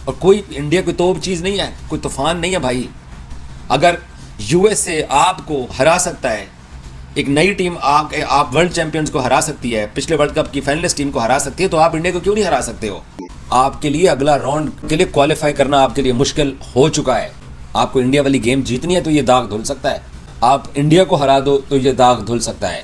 और कोई इंडिया कोई तोप चीज़ नहीं है, कोई तूफान नहीं है भाई। अगर यूएसए आपको हरा सकता है, एक नई टीम आप वर्ल्ड चैंपियंस को हरा सकती है, पिछले वर्ल्ड कप की फाइनलिस्ट टीम को हरा सकती है, तो आप इंडिया को क्यों नहीं हरा सकते हो? आपके लिए अगला राउंड के लिए क्वालिफाई करना आपके लिए मुश्किल हो चुका है। आपको इंडिया वाली गेम जीतनी है तो ये दाग धुल सकता है। आप इंडिया को हरा दो तो ये दाग धुल सकता है।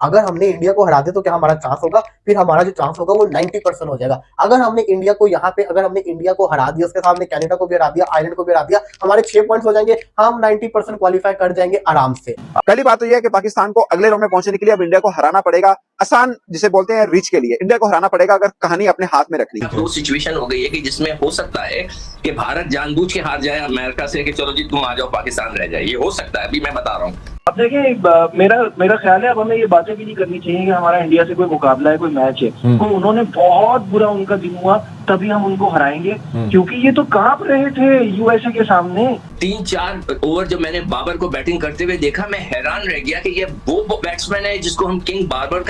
अगर हमने इंडिया को हरा दिया तो क्या हमारा चांस होगा? फिर हमारा जो चांस होगा वो 90% हो जाएगा। अगर हमने इंडिया को यहाँ पे अगर हमने इंडिया को हरा दिया, उसके सामने कनाडा को भी हरा दिया, आयरलैंड को भी हरा दिया, हमारे 6 पॉइंट्स हो जाएंगे, हम 90% क्वालिफाई कर जाएंगे आराम से। पहली बात तो यह है कि पाकिस्तान को अगले राउंड में पहुंचने के लिए अब इंडिया को हराना पड़ेगा। आसान जिसे बोलते हैं रिच के लिए इंडिया को हराना पड़ेगा अगर कहानी अपने हाथ में रखनी है। दो सिचुएशन हो गई है कि जिसमें हो सकता है कि भारत जानबूझ के हार जाए अमेरिका से कि चलो जी तुम आ जाओ, पाकिस्तान रह जाए। ये हो सकता है, अभी मैं बता रहा हूँ। अब देखिए, मेरा ख्याल है अब हमें ये बातें भी नहीं करनी चाहिए कि हमारा इंडिया से कोई मुकाबला है, कोई मैच है। तो उन्होंने बहुत बुरा उनका दिन हुआ, तभी हम उनको हराएंगे, क्योंकि ये तो कांप रहे थे यूएसए के सामने। 3-4 ओवर जब मैंने बाबर को बैटिंग करते हुए देखा, मैं हैरान रह गया कि ये वो बैट्समैन है जिसको हम किंग बाबर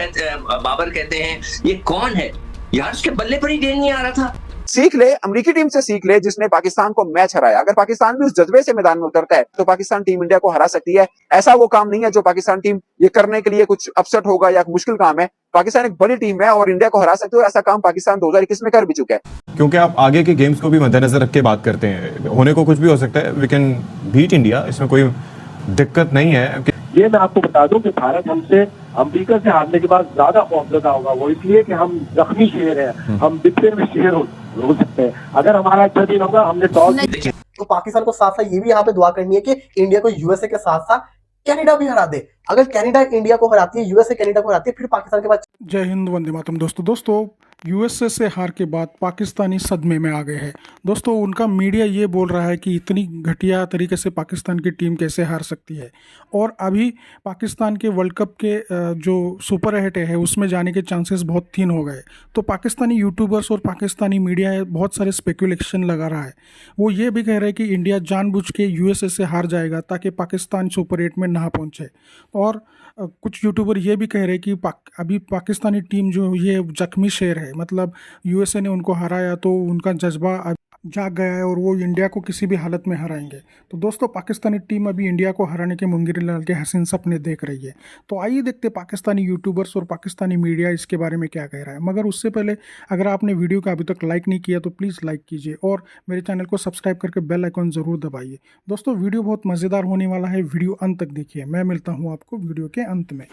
कहते हैं। ये कौन है यार? उसके बल्ले पर ही गेंद नहीं आ रहा था। सीख ले, अमेरिकी टीम से सीख ले जिसने पाकिस्तान को मैच हराया। अगर पाकिस्तान भी उस जज्बे से मैदान में उतरता है तो पाकिस्तान टीम इंडिया को हरा सकती है। ऐसा वो काम नहीं है जो पाकिस्तान टीम ये करने के लिए कुछ अपसेट होगा या मुश्किल काम है। पाकिस्तान एक बड़ी टीम है और इंडिया को हरा सकते हो। ऐसा काम पाकिस्तान 2021 में कर भी चुका है। क्योंकि आप आगे के गेम्स को भी मद्देनजर रख के बात करते हैं, होने को कुछ भी हो सकता है। वी कैन बीट इंडिया, इसमें कोई दिक्कत नहीं है। ये मैं आपको बता दूं कि भारत हमसे अमेरिका से हारने के बाद ज्यादा खौफजदा होगा। वो इसलिए कि हम जख्मी शेर हैं, हम डिब्बे में शेर हो सकते हैं। अगर हमारा अच्छा दिन होगा, हमने टॉस। तो पाकिस्तान को साथ साथ ये भी यहाँ पे दुआ करनी है कि इंडिया को यूएसए के साथ साथ कनाडा भी हरा दे। अगर कनाडा इंडिया को हराती है, यूएसए कनाडा को हराती है, फिर पाकिस्तान के बाद। जय हिंद, वंदे मातरम। दोस्तों यूएसए से हार के बाद पाकिस्तानी सदमे में आ गए हैं। दोस्तों उनका मीडिया ये बोल रहा है कि इतनी घटिया तरीके से पाकिस्तान की टीम कैसे हार सकती है। और अभी पाकिस्तान के वर्ल्ड कप के जो सुपर 8 है उसमें जाने के चांसेस बहुत थिन हो गए। तो पाकिस्तानी यूट्यूबर्स और पाकिस्तानी मीडिया बहुत सारे स्पेकुलेशन लगा रहा है। वो ये भी कह रहे हैं कि इंडिया जानबूझ के यूएसए से हार जाएगा ताकि पाकिस्तान सुपर 8 में ना पहुँचे। और कुछ यूट्यूबर ये भी कह रहे हैं कि अभी पाकिस्तानी टीम जो ये जख्मी शेर है, मतलब यूएसए ने उनको हराया तो उनका जज्बा जाग गया है और वो इंडिया को किसी भी हालत में हराएंगे। तो दोस्तों पाकिस्तानी टीम अभी इंडिया को हराने के मुंगेरी लाल के हसीन सपने देख रही है। तो आइए देखते पाकिस्तानी यूट्यूबर्स और पाकिस्तानी मीडिया इसके बारे में क्या कह रहा है। मगर उससे पहले अगर आपने वीडियो को अभी तक लाइक नहीं किया तो प्लीज़ लाइक कीजिए और मेरे चैनल को सब्सक्राइब करके बेल आइकॉन ज़रूर दबाइए। दोस्तों वीडियो बहुत मज़ेदार होने वाला है, वीडियो अंत तक देखिए। मैं मिलता हूँ आपको वीडियो के अंत में।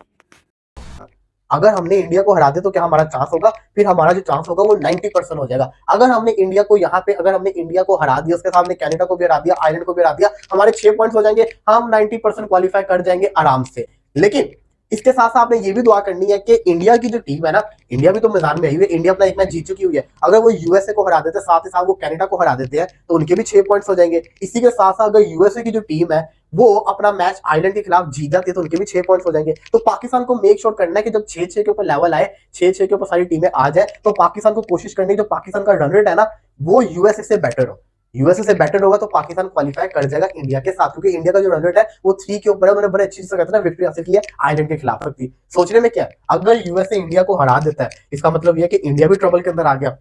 अगर हमने इंडिया को हरा दिया तो क्या हमारा चांस होगा? फिर हमारा जो चांस होगा वो 90% हो जाएगा। अगर हमने इंडिया को यहाँ पे अगर हमने इंडिया को हरा दिया, उसके सामने कनाडा को भी हरा दिया, आयरलैंड को भी हरा दिया, हमारे 6 पॉइंट्स हो जाएंगे, हम 90% क्वालिफाई कर जाएंगे आराम से। लेकिन इसके साथ साथ आपने ये भी दुआ करनी है कि इंडिया की जो टीम है ना, इंडिया भी तो मैदान में आई हुई है, इंडिया अपना एक मैच जीत चुकी हुई है। अगर वो यूएसए को हरा देते, साथ ही साथ वो कनाडा को हरा देते हैं, तो उनके भी 6 पॉइंट्स हो जाएंगे। इसी के साथ साथ अगर यूएसए की जो टीम है वो अपना मैच आयरलैंड के खिलाफ जीत जाती है तो उनके भी 6 पॉइंट्स हो जाएंगे। तो पाकिस्तान को मेक श्योर करना है कि जब 6-6 के ऊपर लेवल आए, 6-6 के ऊपर सारी टीमें आ जाए, तो पाकिस्तान को कोशिश करनी है जो पाकिस्तान का रन रेट है ना वो यूएसए से बेटर हो। यूएसए से बेटर होगा तो पाकिस्तान क्वालिफाई कर जाएगा इंडिया के साथ, क्योंकि इंडिया का जो रन रेट है वो 3 के ऊपर है। उन्होंने बड़े अच्छी से कहते हैं विक्ट्री हासिल की है आयरलैंड के खिलाफ। सोचने में क्या है, अगर यूएसए इंडिया को हरा देता है इसका मतलब यह है कि इंडिया भी ट्रबल के अंदर आ गया।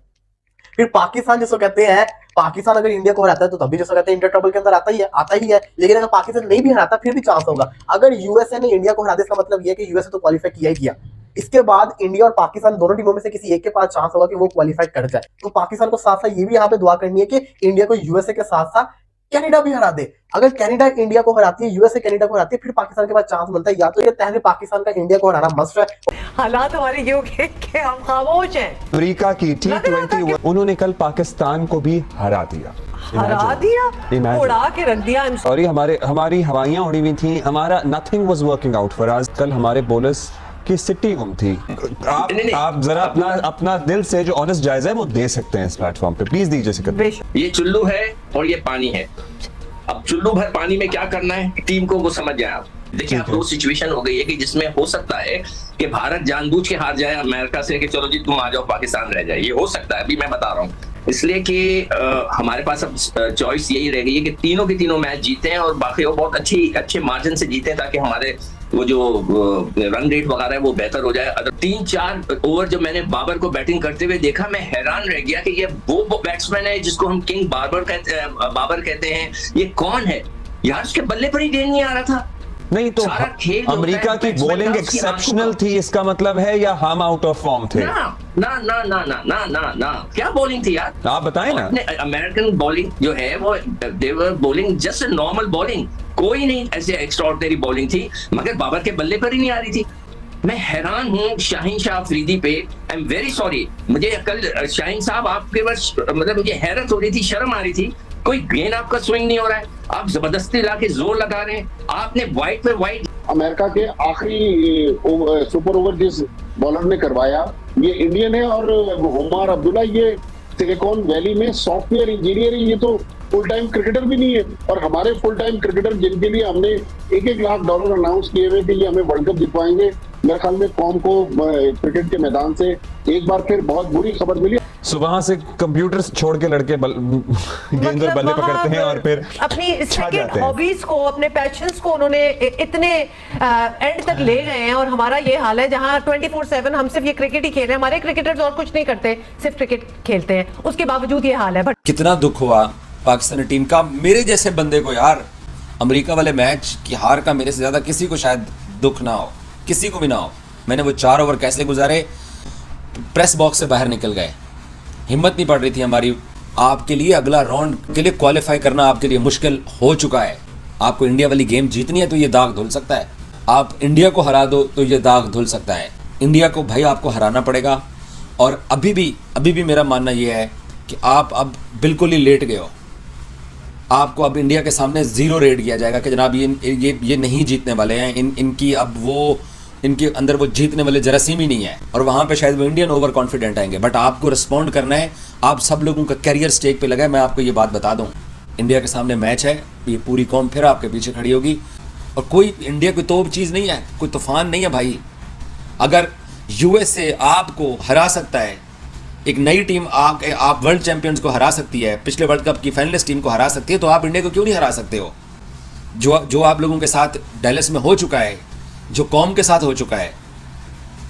फिर पाकिस्तान जिसको कहते हैं, पाकिस्तान अगर इंडिया को हराता है तो तभी जिसको कहते हैं इंडिया ट्रबल के अंदर आता ही है। लेकिन अगर पाकिस्तान नहीं भी हराता फिर भी चांस होगा। अगर यूएसए ने इंडिया को हरा दिया इसका मतलब यह है कि यूएसए तो क्वालिफाई किया ही किया। इसके बाद इंडिया और पाकिस्तान दोनों टीमों में से किसी एक के पास चांस होगा कि वो क्वालिफाई कर जाए। तो पाकिस्तान को साथ साथ ये भी यहाँ पे दुआ करनी है कि इंडिया को यूएसए के साथ साथ कनाडा भी हरा दे। अगर कनाडा इंडिया को हराती है, यूएसए कनाडा को हराती है, फिर पाकिस्तान के पास चांस बनता है या तो ये तहरीर पाकिस्तान का इंडिया को हराना मस्ट है। हालात हमारे ये हो गए कि हम खामोश हैं। अमेरिका की T20 उन्होंने कल पाकिस्तान को भी हरा दिया, उड़ा के रख दिया। और हमारी हवाइयां उड़ी हुई थी, हमारा nothing was working out for us. कल हमारे बॉलर्स की सिटी गुम थी। आप जरा अपना दिल से जो ऑनेस्ट जायजा है वो दे सकते हैं इस प्लेटफॉर्म पे, प्लीज दीजिए। ये चुल्लू है और ये पानी है। अब चुल्लू भर पानी में क्या करना है टीम को वो समझ जाए आप। देखिए अब दो सिचुएशन हो गई है कि जिसमें हो सकता है कि भारत जानबूझ के हार जाए अमेरिका से कि चलो जी तुम आ जाओ, पाकिस्तान रह जाए। ये हो सकता है, अभी मैं बता रहा हूँ। इसलिए कि हमारे पास अब चॉइस यही रह गई है कि तीनों के तीनों मैच जीते हैं और बाकी वो बहुत अच्छे मार्जिन से जीते हैं ताकि हमारे वो जो रन रेट वगैरह है वो बेहतर हो जाए। 3-4 ओवर जब मैंने बाबर को बैटिंग करते हुए देखा, मैं हैरान रह गया कि ये वो बैट्समैन है जिसको हम किंग बाबर कहते हैं। ये कौन है यार? उसके बल्ले पर ही गेंद नहीं आ रहा था। नहीं तो अमेरिका की बॉलिंग एक्सेप्शनल थी इसका मतलब है, या हम आउट ऑफ फॉर्म थे? ना क्या बॉलिंग थी यार, आप बताएं ना। अमेरिकन बॉलिंग जो है वो दे वर बॉलिंग जस्ट नॉर्मल बॉलिंग, कोई नहीं ऐसे एक्स्ट्राऑर्डिनरी बॉलिंग थी, मगर बाबर के बल्ले पर ही नहीं आ रही थी। मैं हैरान हूँ शाहीन शाह अफरीदी पे। आई एम वेरी सॉरी, मुझे कल शाहीन साहब आपके बस मतलब मुझे हैरत हो रही थी, शर्म आ रही थी। कोई गेंद आपका स्विंग नहीं हो रहा है, आप जबरदस्ती लाके जोर लगा रहे हैं। आपने वाइट पे वाइट अमेरिका के आखिरी सुपर ओवर जिस बॉलर ने करवाया ये इंडियन है, और उमर अब्दुल्ला ये सिलिकॉन वैली में सॉफ्टवेयर इंजीनियर है, ये तो फुल टाइम क्रिकेटर भी नहीं है। और हमारे फुल टाइम क्रिकेटर जिनके लिए हमने $1-1 लाख अनाउंस किए हुए कि ये हमें वर्ल्ड कप जितवाएंगे, मेरे ख्याल में कौम को क्रिकेट के मैदान से एक बार फिर बहुत बुरी खबर मिली। सुबह से कंप्यूटर छोड़ के लड़के गेंद और बल्ले पकड़ते हैं और फिर अपनी सेकंड हॉबीज को, अपने पैशंस को उन्होंने इतने एंड तक ले गए हैं। और हमारा ये हाल है जहां 24/7 हम सिर्फ ये क्रिकेट ही खेल रहे हैं, हमारे क्रिकेटर्स और कुछ नहीं करते, सिर्फ क्रिकेट खेलते हैं, उसके बावजूद ये हाल है। बट कितना दुख हुआ पाकिस्तानी टीम का, मेरे जैसे बंदे को यार। अमेरिका वाले मैच की हार का मेरे से ज्यादा किसी को शायद दुख ना हो, किसी को भी ना हो। मैंने वो 4 ओवर कैसे गुजारे, प्रेस बॉक्स से बाहर निकल गए, हिम्मत नहीं पड़ रही थी हमारी। आपके लिए अगला राउंड के लिए क्वालिफाई करना आपके लिए मुश्किल हो चुका है। आपको इंडिया वाली गेम जीतनी है तो ये दाग धुल सकता है। आप इंडिया को हरा दो तो ये दाग धुल सकता है। इंडिया को भाई आपको हराना पड़ेगा। और अभी भी मेरा मानना ये है कि आप अब बिल्कुल ही लेट गए हो। आपको अब इंडिया के सामने 0 रेट किया जाएगा कि जनाब ये नहीं जीतने वाले हैं। इनकी अब वो इनके अंदर वो जीतने वाले जरासीम ही नहीं है। और वहाँ पे शायद वो इंडियन ओवर कॉन्फिडेंट आएंगे। बट आपको रिस्पॉन्ड करना है। आप सब लोगों का कैरियर स्टेक पे लगा है। मैं आपको ये बात बता दूं, इंडिया के सामने मैच है, ये पूरी कौम फिर आपके पीछे खड़ी होगी। और कोई इंडिया कोई तोप चीज़ नहीं है, कोई तूफान नहीं है भाई। अगर USA आपको हरा सकता है, एक नई टीम आप वर्ल्ड चैंपियंस को हरा सकती है, पिछले वर्ल्ड कप की फाइनलिस्ट टीम को हरा सकती है, तो आप इंडिया को क्यों नहीं हरा सकते हो? जो आप लोगों के साथ डैलस में हो चुका है, जो कौम के साथ हो चुका है,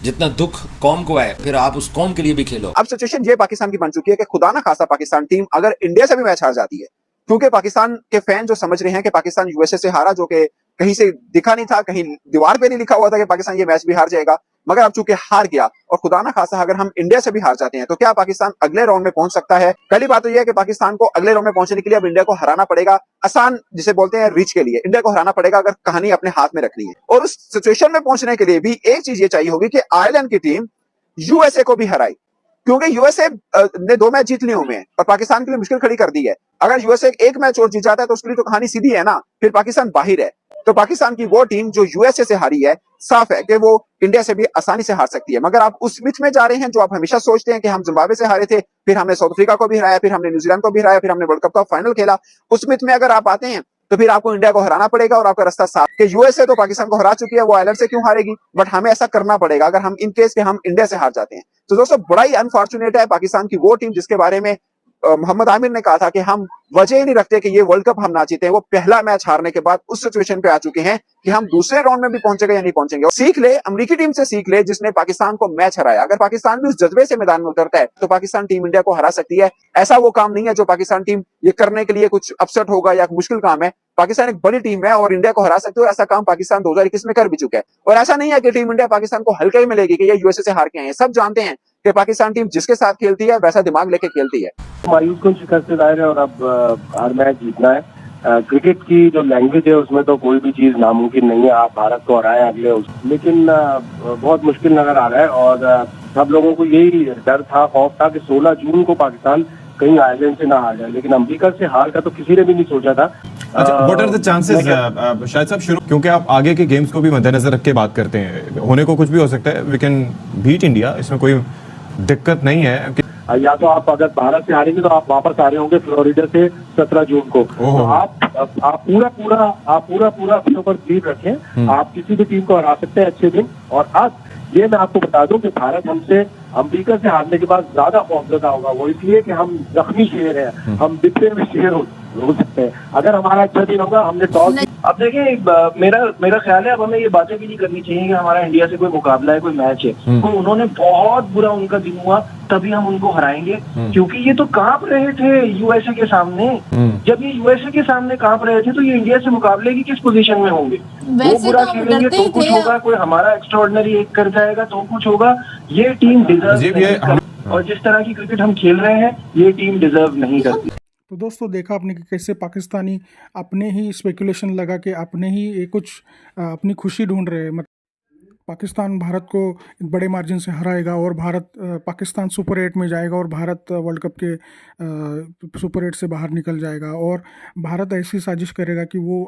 जितना दुख कौम को है, फिर आप उस कौम के लिए भी खेलो। अब सिचुएशन ये पाकिस्तान की बन चुकी है कि खुदा ना खासा पाकिस्तान टीम अगर इंडिया से भी मैच हार जाती है, क्योंकि पाकिस्तान के फैन जो समझ रहे हैं कि पाकिस्तान USA से हारा, जो कि कहीं से दिखा नहीं था, कहीं दीवार पे नहीं लिखा हुआ था कि पाकिस्तान ये मैच भी हार जाएगा, मगर अब चूंकि हार गया और खुदा ना खासा अगर हम इंडिया से भी हार जाते हैं तो क्या पाकिस्तान अगले राउंड में पहुंच सकता है? पहली बात तो यह है कि पाकिस्तान को अगले राउंड में पहुंचने के लिए अब इंडिया को हराना पड़ेगा, आसान जिसे बोलते हैं रीच के लिए इंडिया को हराना पड़ेगा अगर कहानी अपने हाथ में रखनी है। और उस सिचुएशन में पहुंचने के लिए भी एक चीज ये चाहिए होगी कि आयरलैंड की टीम USA को भी हराई, क्योंकि USA ने 2 मैच जीत लिए हुए हैं और पाकिस्तान के लिए मुश्किल खड़ी कर दी है। अगर USA 1 मैच और जीत जाता है तो उसके लिए तो कहानी सीधी है ना, फिर पाकिस्तान बाहर है। तो पाकिस्तान की वो टीम जो USA से हारी है, साफ है कि वो इंडिया से भी आसानी से हार सकती है। मगर आप उस मिथ में जा रहे हैं जो आप हमेशा सोचते हैं कि हम जिम्बाब्वे से हारे थे, फिर हमने साउथ अफ्रीका को भी हराया, फिर हमने न्यूजीलैंड को भी हराया, फिर हमने वर्ल्ड कप का फाइनल खेला। उस मिथ में अगर आप आते हैं तो फिर आपको इंडिया को हराना पड़ेगा और आपका रास्ता साफ कि USA तो पाकिस्तान को हरा चुकी है, वो आयरलैंड से क्यों हारेगी? बट हमें ऐसा करना पड़ेगा अगर हम इन केस के हम इंडिया से हार जाते हैं। तो दोस्तों बड़ा ही अनफॉर्चुनेट है पाकिस्तान की वो टीम जिसके बारे में मोहम्मद आमिर ने कहा था कि हम वजह ही नहीं रखते कि ये वर्ल्ड कप हम ना जीते। वो पहला मैच हारने के बाद उस सिचुएशन पे आ चुके हैं कि हम दूसरे राउंड में भी पहुंचेंगे या नहीं पहुंचेंगे। और सीख ले, अमेरिकी टीम से सीख ले जिसने पाकिस्तान को मैच हराया। अगर पाकिस्तान भी उस जज्बे से मैदान में उतरता है तो पाकिस्तान टीम इंडिया को हरा सकती है। ऐसा वो काम नहीं है जो पाकिस्तान टीम ये करने के लिए कुछ अपसेट होगा या मुश्किल काम है। पाकिस्तान एक बड़ी टीम है और इंडिया को हरा सकते हो। ऐसा काम पाकिस्तान 2021 में कर भी चुका है। और ऐसा नहीं है कि टीम इंडिया पाकिस्तान को हल्के ही मिलेगी कि ये USA से हार के आए हैं। सब जानते हैं कि पाकिस्तान टीम जिसके साथ खेलती है वैसा दिमाग लेके खेलती है। मायूस को शिकस्त से दायर है और अब हर मैच जीतना है। क्रिकेट की जो लैंग्वेज है उसमें तो कोई भी चीज नामुमकिन नहीं है। आप भारत को हराए अगले, लेकिन बहुत मुश्किल नजर आ रहा है। और सब लोगों को यही डर था, खौफ था कि 16 जून को पाकिस्तान कहीं आयरलैंड से ना हार जाए, लेकिन अमेरिका से हार का तो किसी ने भी नहीं सोचा था। अच्छा, व्हाट आर द चांसेस शायद साहब शुरू, क्योंकि आप आगे के गेम्स को भी मद्देनजर रख के बात करते हैं, होने को कुछ भी हो सकता है, वी कैन बीट इंडिया, इसमें कोई दिक्कत नहीं है। या तो आप अगर भारत से हारेंगे तो आप वापस आ रहे होंगे फ्लोरिडा से 17 जून को। तो आप पूरा अपने ऊपर बिलीव रखें। आप किसी भी टीम को हरा सकते हैं अच्छे दिन। और आज ये मैं आपको बता दूं कि भारत हमसे अमेरिका से हारने के बाद ज्यादा खौफजदा होगा। वो इसलिए कि हम जख्मी शेर हैं, हम डिब्बे में शेर हो सकता है। अगर हमारा अच्छा दिन होगा, हमने टॉस, अब देखिए मेरा ख्याल है अब हमें ये बातें भी नहीं करनी चाहिए कि हमारा इंडिया से कोई मुकाबला है, कोई मैच है, तो उन्होंने बहुत बुरा उनका दिन हुआ तभी हम उनको हराएंगे, क्योंकि ये तो कांप रहे थे यूएसए के सामने। जब ये यूएसए के सामने कांप रहे थे तो ये इंडिया से मुकाबले की किस पोजीशन में होंगे? वो बुरा खेलेंगे तो कुछ होगा, कोई हमारा एक्स्ट्राऑर्डिनरी एक कर जाएगा तो कुछ होगा। ये टीम डिजर्व, और जिस तरह की क्रिकेट हम खेल रहे हैं ये टीम डिजर्व नहीं करती। तो दोस्तों देखा आपने कि कैसे पाकिस्तानी अपने ही स्पेकुलेशन लगा के अपने ही कुछ अपनी खुशी ढूंढ रहे हैं। मतलब पाकिस्तान भारत को एक बड़े मार्जिन से हराएगा और भारत पाकिस्तान सुपर 8 में जाएगा और भारत वर्ल्ड कप के सुपर 8 से बाहर निकल जाएगा, और भारत ऐसी साजिश करेगा कि वो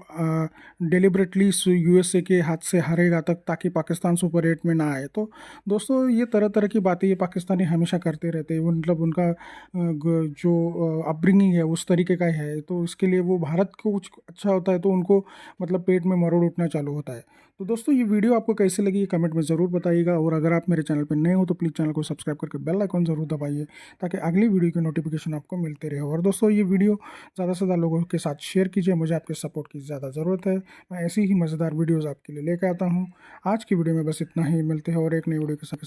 डेलिबरेटली यूएसए के हाथ से हारेगा तक, ताकि पाकिस्तान सुपर 8 में ना आए। तो दोस्तों ये तरह तरह की बातें ये पाकिस्तानी हमेशा करते रहते हैं, मतलब उनका जो अपब्रिंगिंग है उस तरीके का है, तो इसके लिए वो भारत को कुछ अच्छा होता है तो उनको मतलब पेट में मरोड़ उठना चालू होता है। तो दोस्तों ये वीडियो आपको कैसे लगी कमेंट में ज़रूर बताइएगा, और अगर आप मेरे चैनल पर नए हो तो प्लीज़ चैनल को सब्सक्राइब करके बेल आइकन ज़रूर दबाइए ताकि अगली वीडियो की नोटिफिकेशन आपको मिलते रहे। और दोस्तों ये वीडियो ज़्यादा से ज़्यादा लोगों के साथ शेयर कीजिए, मुझे आपके सपोर्ट की ज़्यादा ज़रूरत है। मैं ऐसी ही मज़ेदार वीडियोज़ आपके लिए लेकर आता हूँ। आज की वीडियो में बस इतना ही, मिलते हैं और एक नई वीडियो के साथ।